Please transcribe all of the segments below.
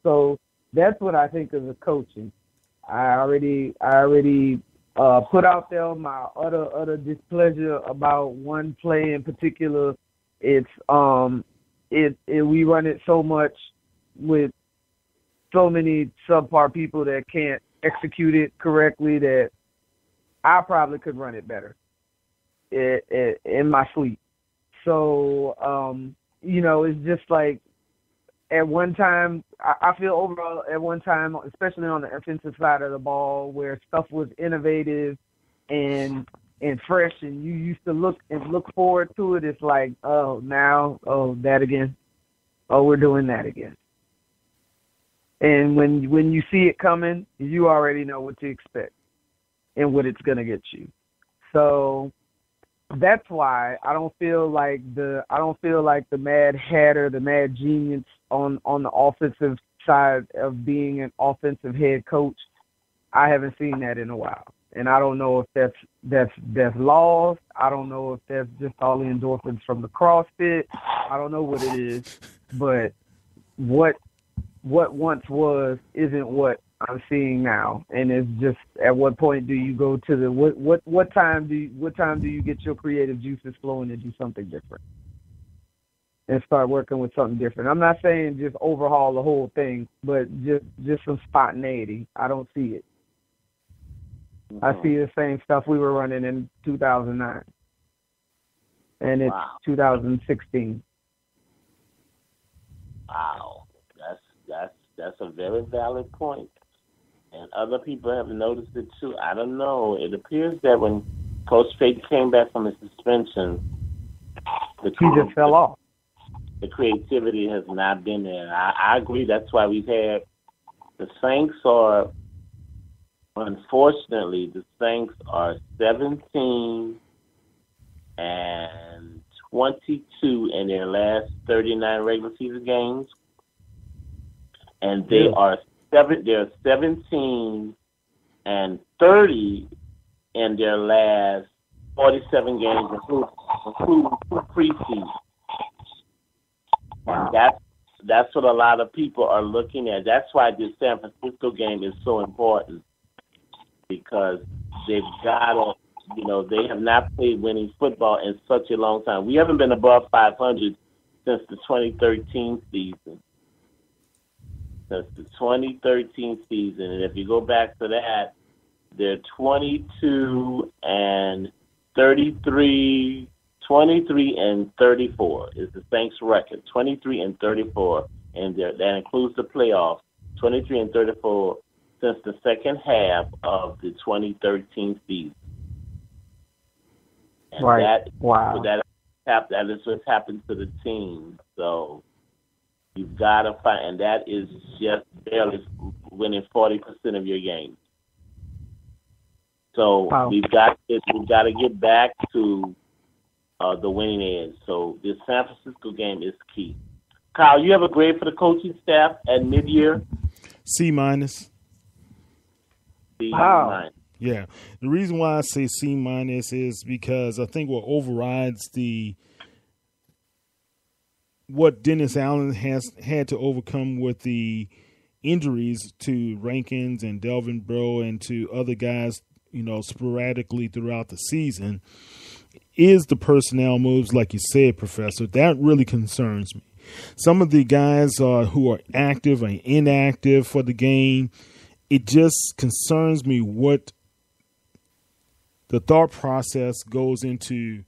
So that's what I think of the coaching. I already put out there my utter displeasure about one play in particular. It's we run it so much with so many subpar people that can't execute it correctly that I probably could run it better in my sleep. So it's just like at one time, I feel overall at one time, especially on the offensive side of the ball, where stuff was innovative and fresh, and you used to look forward to it. It's like, that again. Oh, we're doing that again. And when you see it coming, you already know what to expect and what it's gonna get you. So that's why I don't feel like the Mad Hatter, the Mad Genius on the offensive side of being an offensive head coach. I haven't seen that in a while, and I don't know if that's lost. I don't know if that's just all the endorphins from the CrossFit. I don't know what it is, but what once was isn't what I'm seeing now, and it's just at what point do you go to the what time do you get your creative juices flowing and do something different and start working with something different? I'm not saying just overhaul the whole thing, but just some spontaneity. I don't see it. I see the same stuff we were running in 2009, and it's 2016. Wow, that's a very valid point. And other people have noticed it too. I don't know. It appears that when Coach Fate came back from his suspension, he just fell off. The creativity has not been there. I agree. That's why we've had the Saints are, unfortunately, 17 and 22 in their last 39 regular season games, and they are 17 and 30 in their last 47 games, including preseason. And that's what a lot of people are looking at. That's why this San Francisco game is so important, because they've got to, they have not played winning football in such a long time. We haven't been above 500 since the 2013 season. Since the 2013 season. And if you go back to that, they're 22 and 33, 23 and 34 is the Saints record. 23 and 34. And that includes the playoffs. 23 and 34 since the second half of the 2013 season. And that is what's happened to the team. So you've got to find, and that is just barely winning 40% of your games. So we've got to get back to the winning edge. So this San Francisco game is key. Kyle, you have a grade for the coaching staff at mid-year? C-. Wow. Yeah. The reason why I say C- is because I think what overrides what Dennis Allen has had to overcome with the injuries to Rankins and Delvin Breaux and to other guys, sporadically throughout the season, is the personnel moves, like you said, Professor. That really concerns me. Some of the guys who are active and inactive for the game, it just concerns me what the thought process goes into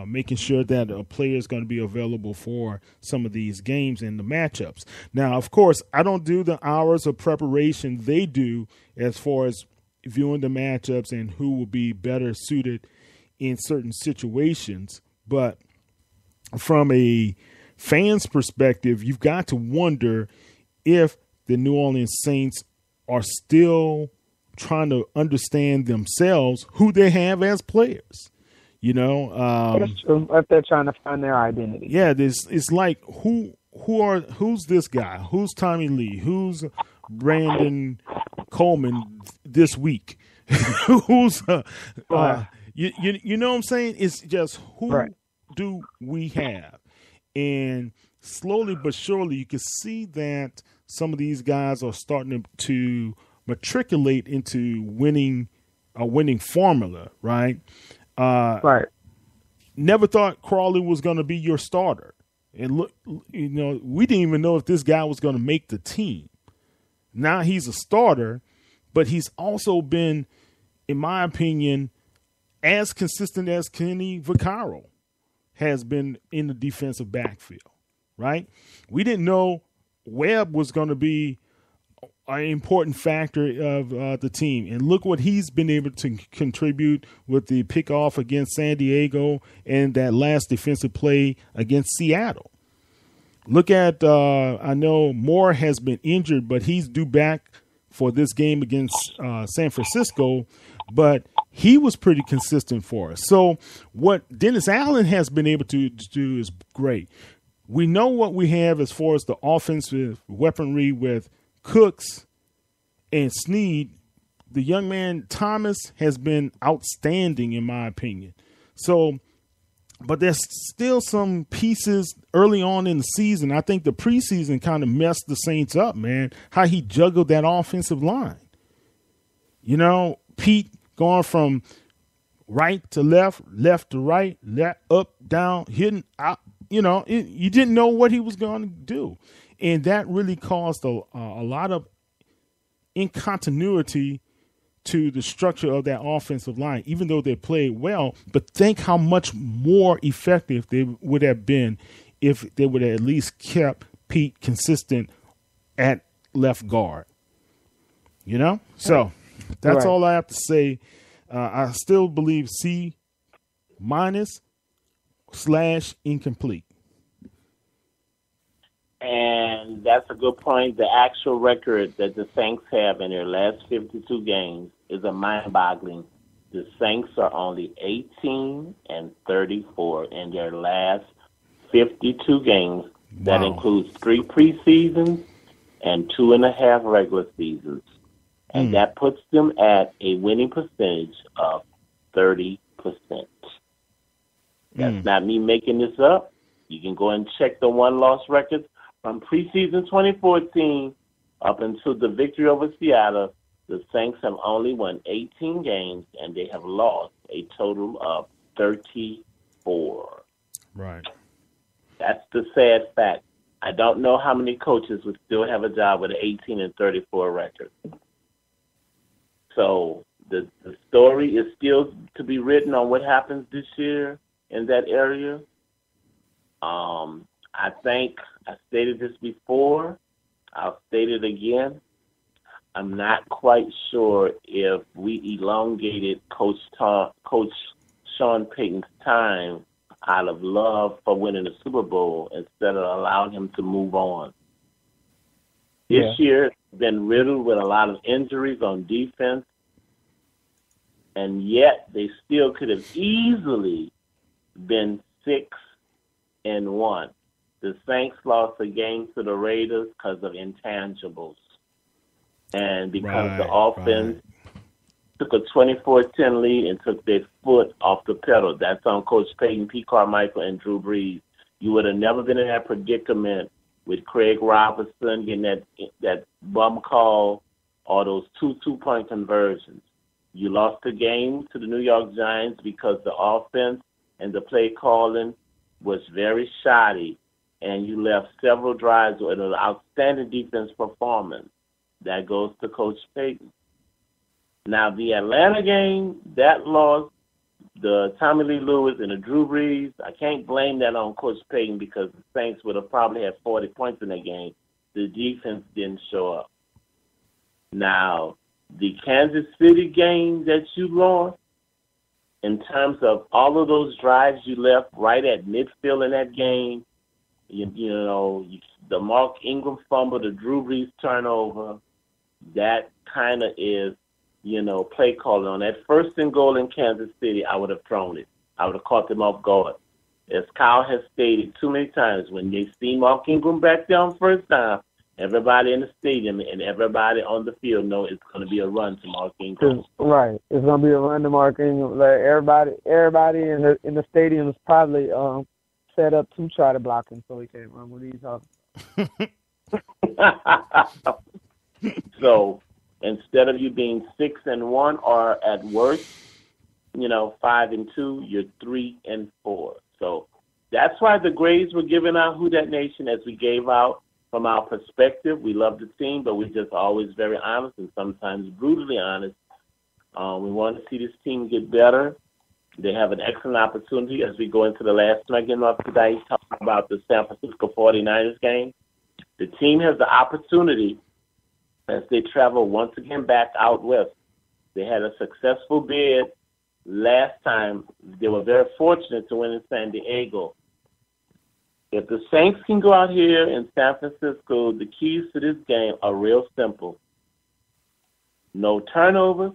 making sure that a player is going to be available for some of these games and the matchups. Now, of course, I don't do the hours of preparation they do as far as viewing the matchups and who will be better suited in certain situations. But from a fan's perspective, you've got to wonder if the New Orleans Saints are still trying to understand themselves, who they have as players. That's true. If they're trying to find their identity. Yeah, it's like who's this guy? Who's Tommy Lee? Who's Brandon Coleman this week? Who's you know what I'm saying? It's just who do we have? And slowly but surely, you can see that some of these guys are starting to matriculate into a winning formula, right? Right. Never thought Crawley was going to be your starter. And look, we didn't even know if this guy was going to make the team. Now he's a starter, but he's also been, in my opinion, as consistent as Kenny Vaccaro has been in the defensive backfield, right? We didn't know Webb was going to be an important factor of the team. And look what he's been able to contribute with the pickoff against San Diego and that last defensive play against Seattle. Look at, I know Moore has been injured, but he's due back for this game against San Francisco, but he was pretty consistent for us. So what Dennis Allen has been able to do is great. We know what we have as far as the offensive weaponry with Cooks and Snead. The young man Thomas has been outstanding in my opinion. So, but there's still some pieces early on in the season. I think the preseason kind of messed the Saints up, man, how he juggled that offensive line. Pete going from right to left, left to right, left, up, down, hitting out, you didn't know what he was going to do. And that really caused a lot of incontinuity to the structure of that offensive line, even though they played well. But think how much more effective they would have been if they would have at least kept Pete consistent at left guard. So that's right. All I have to say. I still believe C- / incomplete. And that's a good point. The actual record that the Saints have in their last 52 games is a mind-boggling. The Saints are only 18-34 in their last 52 games. That Wow. includes 3 preseasons and 2.5 regular seasons. And that puts them at a winning percentage of 30%. That's not me making this up. You can go and check the one-loss records from preseason 2014 up until the victory over Seattle. The Saints have only won 18 games, and they have lost a total of 34. Right. That's the sad fact. I don't know how many coaches would still have a job with an 18-34 record. So the story is still to be written on what happens this year in that area. I think I stated this before. I'll state it again. I'm not quite sure if we elongated Coach Sean Payton's time out of love for winning the Super Bowl instead of allowing him to move on. This year has been riddled with a lot of injuries on defense, and yet they still could have easily been 6-1. The Saints lost a game to the Raiders because of intangibles. And because the offense took a 24-10 lead and took their foot off the pedal. That's on Coach Payton, Pete Carmichael, and Drew Brees. You would have never been in that predicament with Craig Robertson getting that bum call or those 2 two-point conversions. You lost the game to the New York Giants because the offense and the play calling was very shoddy, and you left several drives with an outstanding defense performance. That goes to Coach Payton. Now, the Atlanta game, that loss, the Tommy Lee Lewis and the Drew Brees, I can't blame that on Coach Payton because the Saints would have probably had 40 points in that game. The defense didn't show up. Now, the Kansas City game that you lost, in terms of all of those drives you left right at midfield in that game, the Mark Ingram fumble, the Drew Brees turnover, that kind of is, play calling. On that 1st and goal in Kansas City, I would have thrown it. I would have caught them off guard. As Kyle has stated too many times, when they see Mark Ingram back there on first down, everybody in the stadium and everybody on the field know it's going to be a run to Mark Ingram. Right. It's going to be a run to Mark Ingram. Like everybody in the stadium is probably set up to try to block him so he can't run with these others. So instead of you being 6-1 or at worst, 5-2, you're 3-4. So that's why the grades were given out, Who Dat Nation, as we gave out from our perspective. We love the team, but we're just always very honest and sometimes brutally honest. We want to see this team get better. They have an excellent opportunity as we go into the last one again of today, talking about the San Francisco 49ers game. The team has the opportunity as they travel once again back out west. They had a successful bid last time. They were very fortunate to win in San Diego. If the Saints can go out here in San Francisco, the keys to this game are real simple. No turnovers,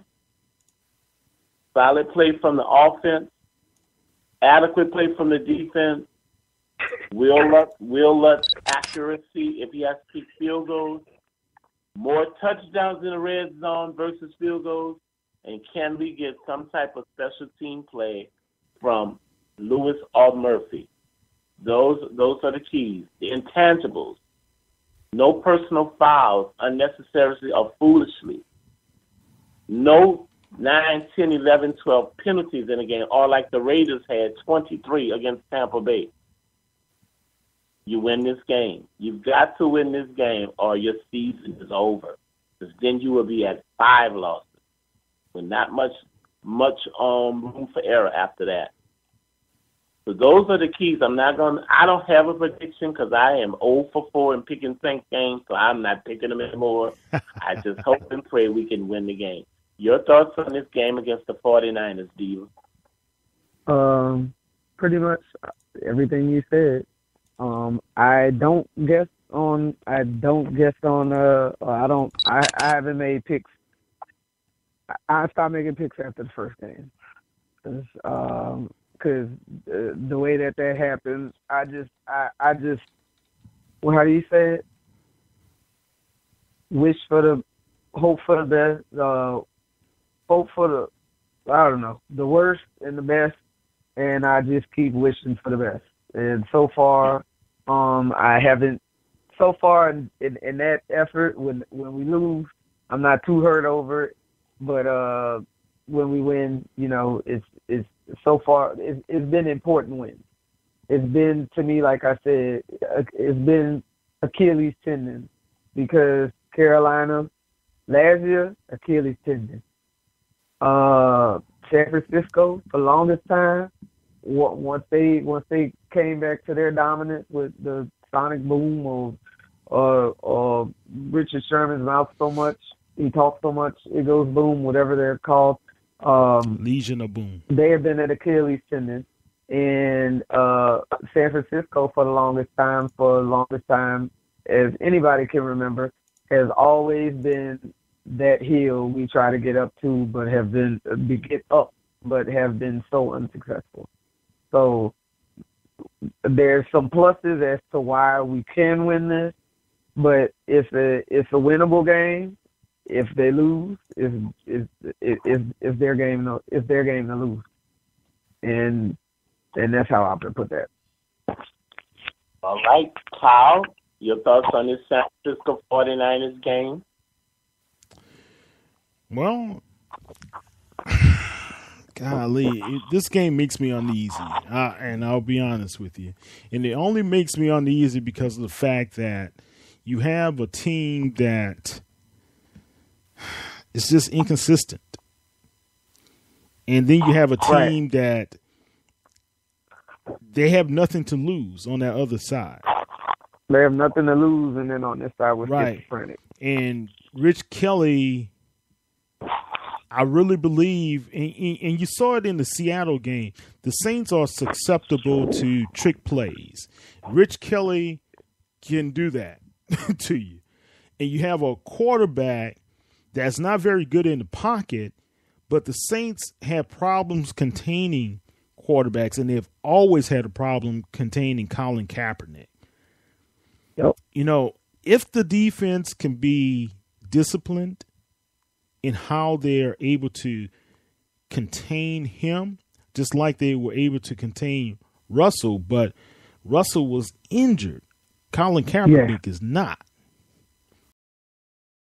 solid play from the offense, adequate play from the defense, Will Lutz accuracy if he has to kick field goals, more touchdowns in the red zone versus field goals, and can we get some type of special team play from Lewis or Murphy? Those are the keys. The intangibles. No personal fouls unnecessarily or foolishly. No 9, 10, 11, 12 penalties in a game, or like the Raiders had 23 against Tampa Bay. You win this game. You've got to win this game or your season is over. Because then you will be at 5 losses with not much room for error after that. So those are the keys. I don't have a prediction because I am 0 for 4 in picking Saints games, so I'm not picking them anymore. I just hope and pray we can win the game. Your thoughts on this game against the 49ers, Diva? Pretty much everything you said. I haven't made picks. I stopped making picks after the first game. Because the way that happened, I just, well, how do you say it? Hope for the best, hope for the worst and the best, and I just keep wishing for the best. And so far, I haven't. So far in that effort, when we lose, I'm not too hurt over it. But when we win, it's so far it's been important wins. It's been, to me, like I said, it's been Achilles tendon, because Carolina last year, Achilles tendon. San Francisco, for the longest time, once they came back to their dominance with the sonic boom or Richard Sherman's mouth so much, he talks so much, it goes boom, whatever they're called. Legion of Boom. They have been at Achilles tendon. And San Francisco, for the longest time, as anybody can remember, has always been that hill we try to get up to, but have been so unsuccessful. So there's some pluses as to why we can win this, but it's a winnable game. If they lose, it's their game to lose, and that's how I would put that. All right, Kyle, your thoughts on this San Francisco 49ers game? Well, golly, this game makes me uneasy, and I'll be honest with you. And it only makes me uneasy because of the fact that you have a team that is just inconsistent. And then you have a team that they have nothing to lose on that other side. They have nothing to lose, and then on this side we're schizophrenic. And Rich Kelly, I really believe, and you saw it in the Seattle game, the Saints are susceptible to trick plays. Rich Kelly can do that to you. And you have a quarterback that's not very good in the pocket, but the Saints have problems containing quarterbacks, and they've always had a problem containing Colin Kaepernick. Yep. If the defense can be disciplined in how they're able to contain him, just like they were able to contain Russell, but Russell was injured. Colin Kaepernick is not.